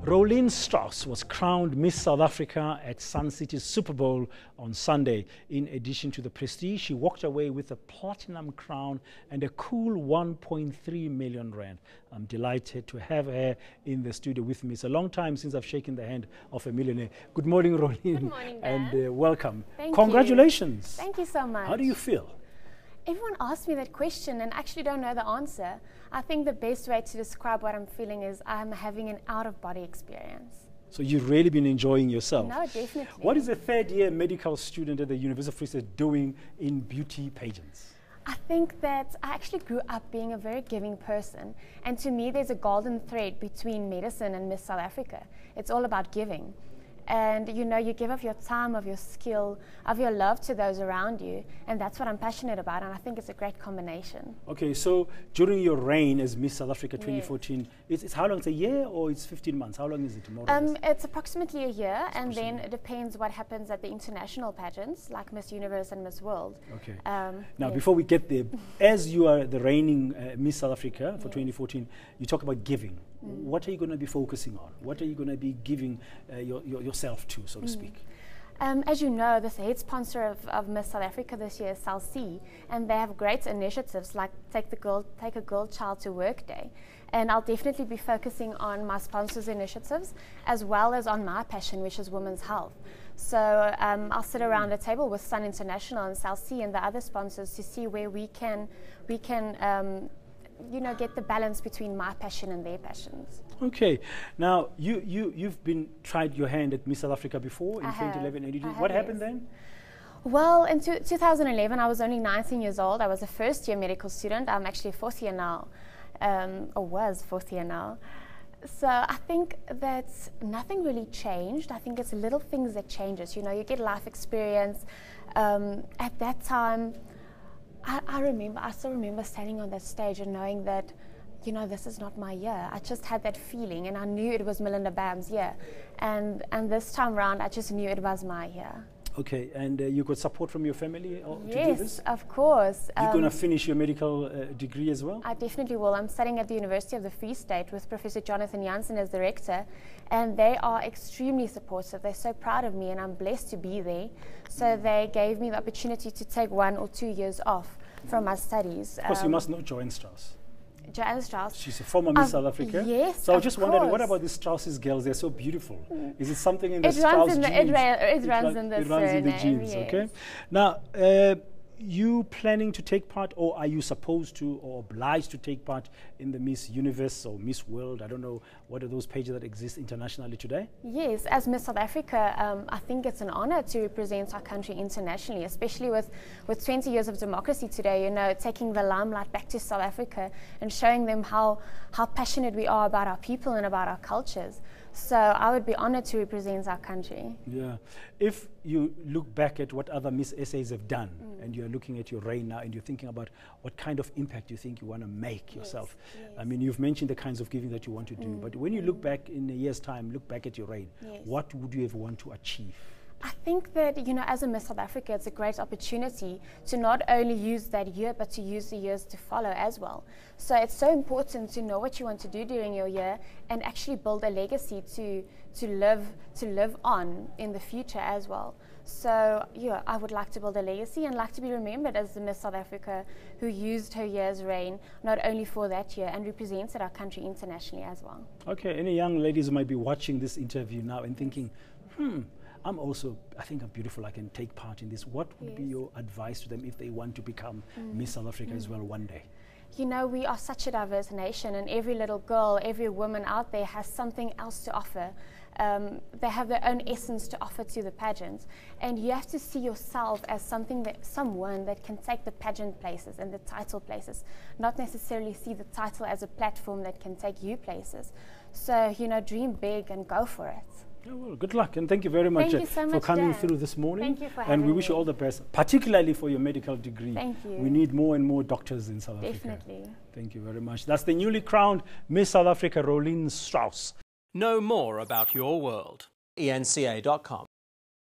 Rolene Strauss was crowned Miss South Africa at Sun City's Super Bowl on Sunday. In addition to the prestige, she walked away with a platinum crown and a cool 1.3 million rand. I'm delighted to have her in the studio with me. It's a long time since I've shaken the hand of a millionaire. Good morning, Rolene. Good morning, Dan. And welcome. Thank Congratulations. you. Thank you so much. How do you feel? Everyone asks me that question and actually don't know the answer. I think the best way to describe what I'm feeling is I'm having an out-of-body experience. So you've really been enjoying yourself? No, definitely. What is a third-year medical student at the University of Free State doing in beauty pageants? I think that I actually grew up being a very giving person, and to me there's a golden thread between medicine and Miss South Africa. It's all about giving. And you know, you give of your time, of your skill, of your love to those around you, and that's what I'm passionate about, and I think it's a great combination. Okay, so during your reign as Miss South Africa 2014, it's how long? It's a year or it's 15 months? How long is it? More it's approximately a year, and then it depends what happens at the international pageants, like Miss Universe and Miss World. Okay. Now, before we get there, as you are the reigning Miss South Africa for 2014, you talk about giving. What are you going to be focusing on? What are you going to be giving yourself to, so to speak? As you know, the head sponsor of Miss South Africa this year is Strauss, and they have great initiatives like Take a Girl Child to Work Day. And I'll definitely be focusing on my sponsors' initiatives as well as on my passion, which is women's health. So I'll sit around a table with Sun International and Strauss and the other sponsors to see where we can you know, get the balance between my passion and their passions. Okay. Now, you've tried your hand at Miss South Africa before in 2011 and 2012. What happened then? Well, in 2011, I was only 19 years old. I was a first-year medical student. I'm actually a fourth year now, or was fourth year now. So I think that nothing really changed. I think it's little things that changes. You know, you get life experience. At that time, I still remember standing on that stage and knowing that, you know, this is not my year. I just had that feeling, and I knew it was Melinda Bam's year. And this time around, I just knew it was my year. Okay, and you got support from your family to do this? Yes, of course. You're going to finish your medical degree as well? I definitely will. I'm studying at the University of the Free State with Professor Jonathan Jansen as the rector, and they are extremely supportive. They're so proud of me, and I'm blessed to be there. So they gave me the opportunity to take 1 or 2 years off from my studies. Of course, you must know Joanne Strauss. Joanne Strauss. She's a former Miss South Africa. Yes, so I just wondered, what about these Strauss's girls? They're so beautiful. Is it something in the Strauss genes? It runs in the genes, yes. Okay. Now, you planning to take part, or are you supposed to or obliged to take part in the Miss Universe or Miss World? I don't know, what are those pages that exist internationally today? Yes, as Miss South Africa, I think it's an honor to represent our country internationally, especially with 20 years of democracy today, you know, taking the limelight back to South Africa and showing them how passionate we are about our people and about our cultures. So I would be honored to represent our country. Yeah. If you look back at what other Miss SAs have done, and you're looking at your reign now, and you're thinking about what kind of impact you think you want to make yourself. Yes. I mean, you've mentioned the kinds of giving that you want to do, but when you look back in a year's time, look back at your reign, what would you have want to achieve? I think that, you know, as a Miss South Africa, it's a great opportunity to not only use that year, but to use the years to follow as well. So it's so important to know what you want to do during your year and actually build a legacy to live on in the future as well. So yeah, I would like to build a legacy and like to be remembered as the Miss South Africa who used her year's reign not only for that year and represented our country internationally as well. Okay, any young ladies who might be watching this interview now and thinking, I think I'm beautiful, I can take part in this. What would be your advice to them if they want to become Miss South Africa as well one day? You know, we are such a diverse nation, and every little girl, every woman out there has something else to offer. They have their own essence to offer to the pageant, and you have to see yourself as someone that can take the pageant places and the title places, not necessarily see the title as a platform that can take you places. So, you know, dream big and go for it. Yeah, well, good luck, and thank you very much, for coming through this morning. Thank you for having me. And we wish you all the best, particularly for your medical degree. Thank you. We need more and more doctors in South Africa. Definitely. Thank you very much. That's the newly crowned Miss South Africa, Rolene Strauss. Know more about your world. eNCA.com